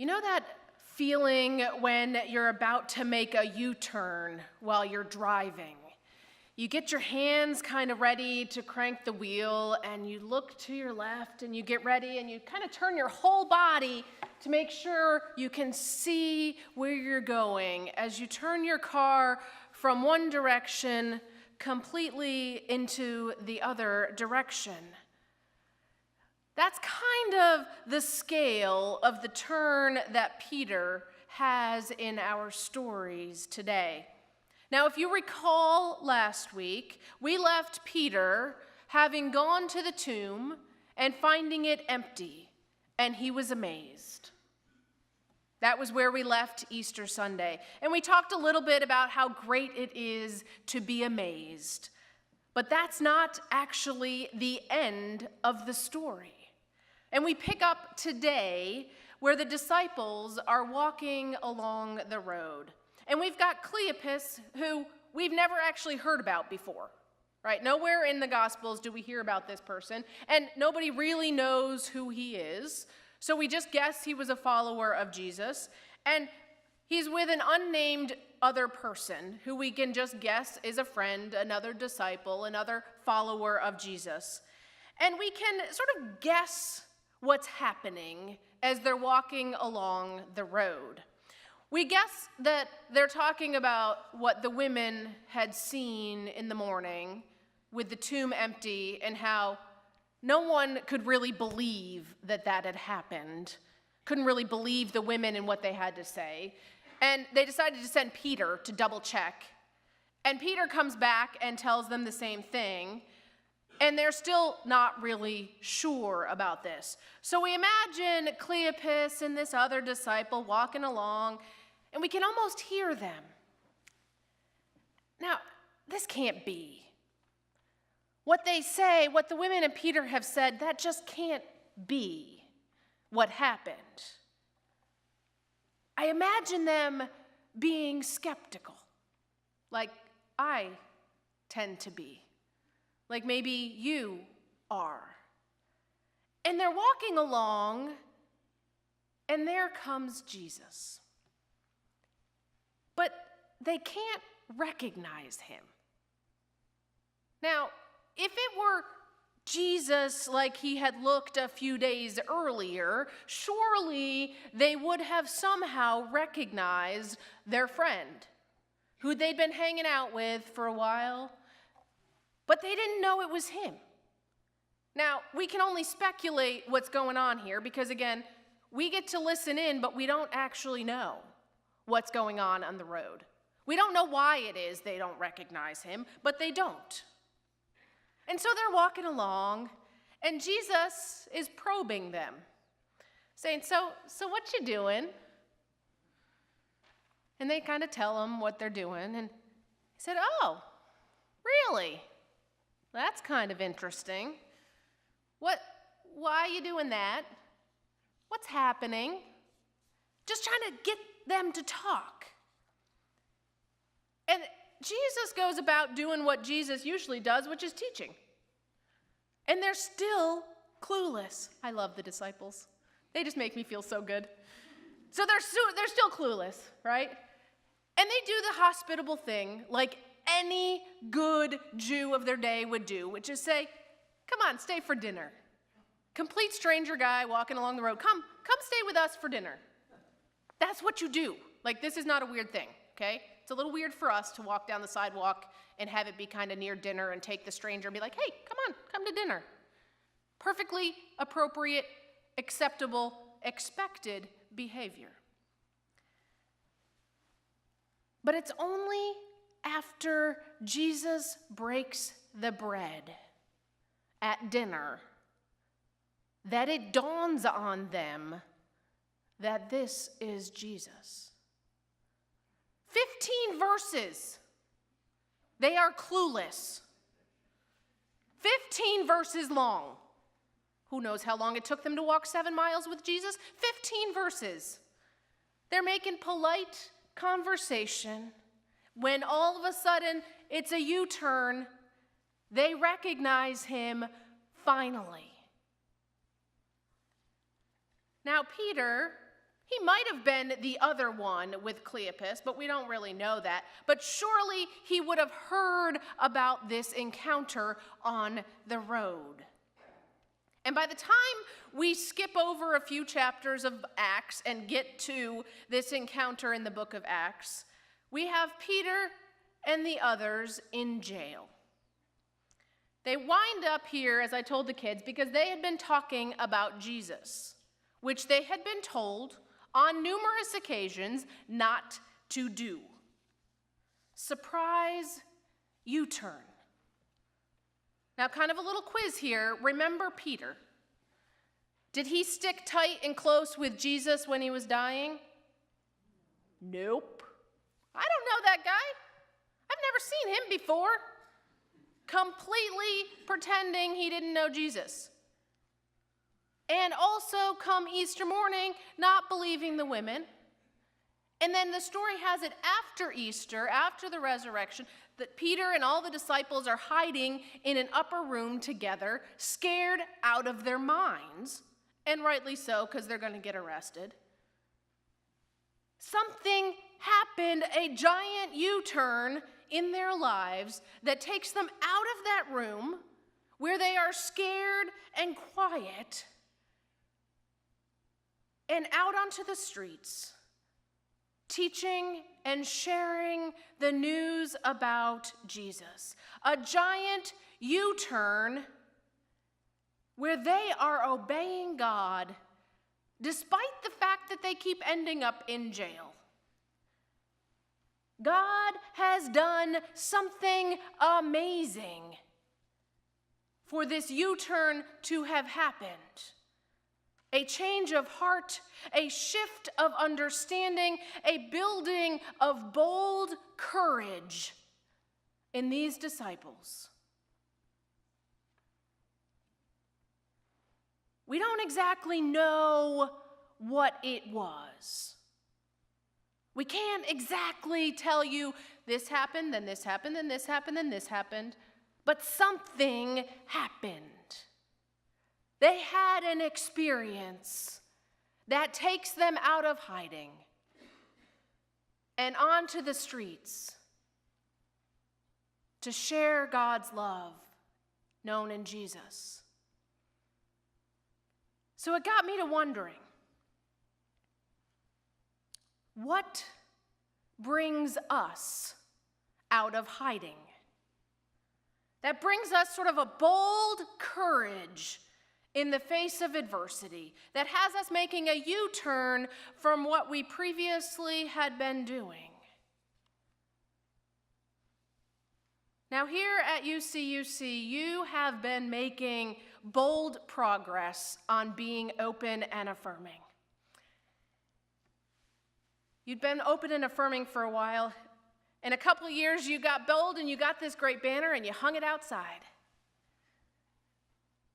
You know that feeling when you're about to make a U-turn while you're driving? You get your hands kind of ready to crank the wheel, and you look to your left, and you get ready, and you kind of turn your whole body to make sure you can see where you're going as you turn your car from one direction completely into the other direction. That's kind of the scale of the turn that Peter has in our stories today. Now, if you recall last week, we left Peter having gone to the tomb and finding it empty, and he was amazed. That was where we left Easter Sunday. And we talked a little bit about how great it is to be amazed. But that's not actually the end of the story. And we pick up today where the disciples are walking along the road. And we've got Cleopas, who we've never actually heard about before, right? Nowhere in the Gospels do we hear about this person, and nobody really knows who he is. So we just guess he was a follower of Jesus. And he's with an unnamed other person who we can just guess is a friend, another disciple, another follower of Jesus. And we can sort of guess what's happening as they're walking along the road. We guess that they're talking about what the women had seen in the morning with the tomb empty and how no one could really believe that that had happened, couldn't really believe the women and what they had to say. And they decided to send Peter to double check. And Peter comes back and tells them the same thing. And they're still not really sure about this. So we imagine Cleopas and this other disciple walking along, and we can almost hear them. Now, this can't be. What they say, what the women and Peter have said, that just can't be what happened. I imagine them being skeptical, like I tend to be. Like maybe you are. And they're walking along, and there comes Jesus. But they can't recognize him. Now, if it were Jesus like he had looked a few days earlier, surely they would have somehow recognized their friend, who they'd been hanging out with for a while. But they didn't know it was him. Now, we can only speculate what's going on here because, again, we get to listen in, but we don't actually know what's going on the road. We don't know why it is they don't recognize him, but they don't. And so they're walking along, and Jesus is probing them, saying, so what you doing? And they kind of tell him what they're doing, and he said, oh, really? That's kind of interesting. Why are you doing that? What's happening? Just trying to get them to talk. And Jesus goes about doing what Jesus usually does, which is teaching. And they're still clueless. I love the disciples. They just make me feel so good. So they're still clueless, right? And they do the hospitable thing like any good Jew of their day would do, which is say, come on, stay for dinner. Complete stranger guy walking along the road, come stay with us for dinner. That's what you do. Like, this is not a weird thing, okay? It's a little weird for us to walk down the sidewalk and have it be kind of near dinner and take the stranger and be like, hey, come to dinner. Perfectly appropriate, acceptable, expected behavior. But it's only after Jesus breaks the bread at dinner that it dawns on them that this is Jesus. 15 verses. They are clueless. 15 verses long. Who knows how long it took them to walk 7 miles with Jesus? 15 verses. They're making polite conversation. When all of a sudden it's a U-turn, they recognize him finally. Now, Peter, He might have been the other one with Cleopas, but we don't really know that. But surely he would have heard about this encounter on the road. And by the time we skip over a few chapters of Acts and get to this encounter in the book of Acts, we have Peter and the others in jail. They wind up here, as I told the kids, because they had been talking about Jesus, which they had been told on numerous occasions not to do. Surprise U-turn. Now, kind of a little quiz here. Remember Peter. Did he stick tight and close with Jesus when he was dying? Nope. I don't know that guy. I've never seen him before. Completely pretending he didn't know Jesus. And also, come Easter morning, not believing the women. And then the story has it after Easter, after the resurrection, that Peter and all the disciples are hiding in an upper room together, scared out of their minds, and rightly so, because they're going to get arrested. Something happened, a giant U-turn in their lives that takes them out of that room where they are scared and quiet and out onto the streets, teaching and sharing the news about Jesus. A giant U-turn where they are obeying God despite the fact that they keep ending up in jail. God has done something amazing for this U-turn to have happened. A change of heart, a shift of understanding, a building of bold courage in these disciples. We don't exactly know what it was. We can't exactly tell you this happened, then this happened, then this happened, then this happened, but something happened. They had an experience that takes them out of hiding and onto the streets to share God's love known in Jesus. So it got me to wondering, what brings us out of hiding? That brings us sort of a bold courage in the face of adversity that has us making a U-turn from what we previously had been doing. Now here at UCUC, you have been making bold progress on being open and affirming. You'd been open and affirming for a while. In a couple of years, you got bold and you got this great banner and you hung it outside.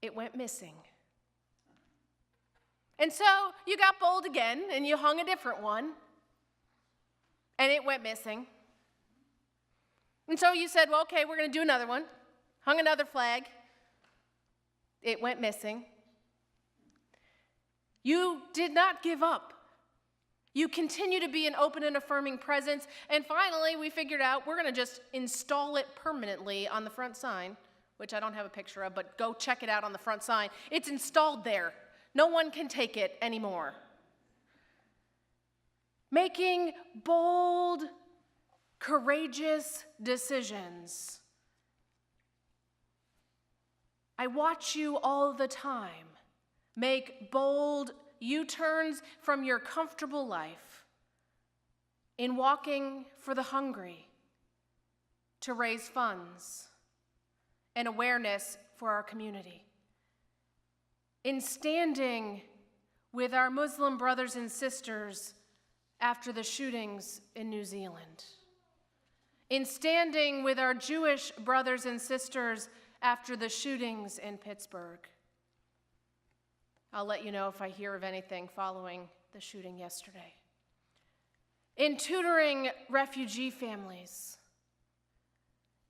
It went missing. And so you got bold again and you hung a different one and it went missing. And so you said, well, okay, we're going to do another one. Hung another flag. It went missing. You did not give up. You continue to be an open and affirming presence. And finally, we figured out we're going to just install it permanently on the front sign, which I don't have a picture of, but go check it out on the front sign. It's installed there. No one can take it anymore. Making bold, courageous decisions. I watch you all the time make bold U-turns from your comfortable life in walking for the hungry to raise funds and awareness for our community, in standing with our Muslim brothers and sisters after the shootings in New Zealand, in standing with our Jewish brothers and sisters after the shootings in Pittsburgh. I'll let you know if I hear of anything following the shooting yesterday. In tutoring refugee families,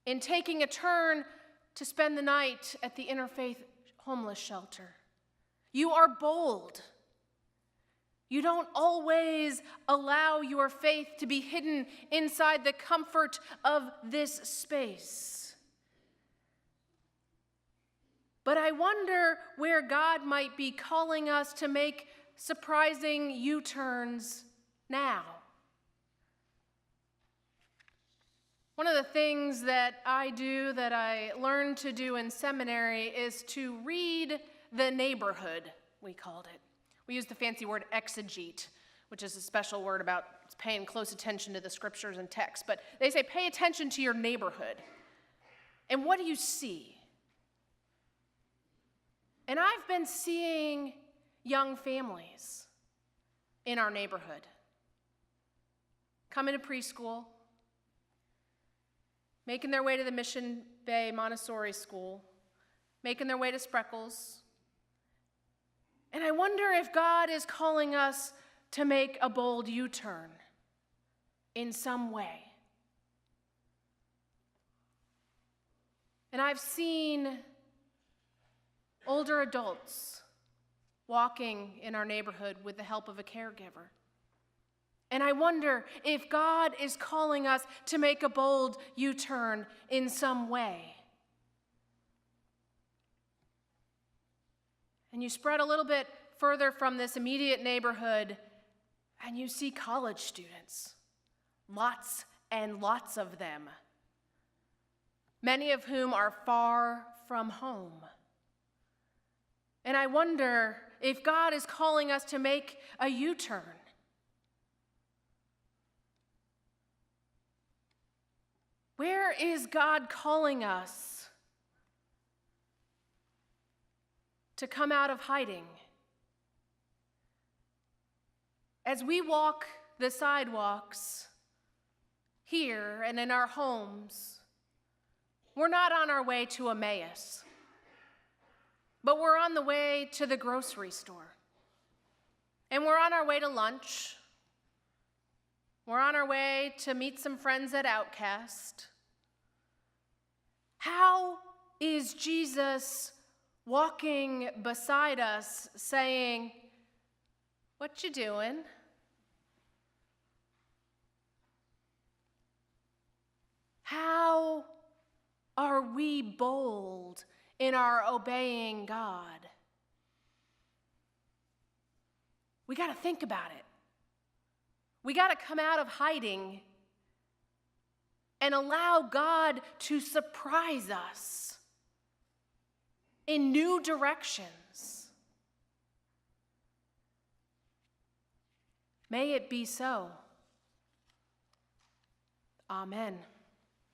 in taking a turn to spend the night at the interfaith homeless shelter. You are bold. You don't always allow your faith to be hidden inside the comfort of this space. But I wonder where God might be calling us to make surprising U-turns now. One of the things that I do, that I learned to do in seminary, is to read the neighborhood, we called it. We use the fancy word exegete, which is a special word about paying close attention to the scriptures and texts. But they say pay attention to your neighborhood. And what do you see? And I've been seeing young families in our neighborhood coming to preschool, making their way to the Mission Bay Montessori School, making their way to Spreckles. And I wonder if God is calling us to make a bold U-turn in some way. And I've seen older adults walking in our neighborhood with the help of a caregiver. And I wonder if God is calling us to make a bold U-turn in some way. And you spread a little bit further from this immediate neighborhood, and you see college students, lots and lots of them, many of whom are far from home. And I wonder if God is calling us to make a U-turn. Where is God calling us to come out of hiding? As we walk the sidewalks here and in our homes, we're not on our way to Emmaus, but we're on the way to the grocery store. And we're on our way to lunch. We're on our way to meet some friends at Outcast. How is Jesus walking beside us saying, "What you doing?" How are we bold in our obeying God? We got to think about it. We got to come out of hiding and allow God to surprise us in new directions. May it be so. Amen.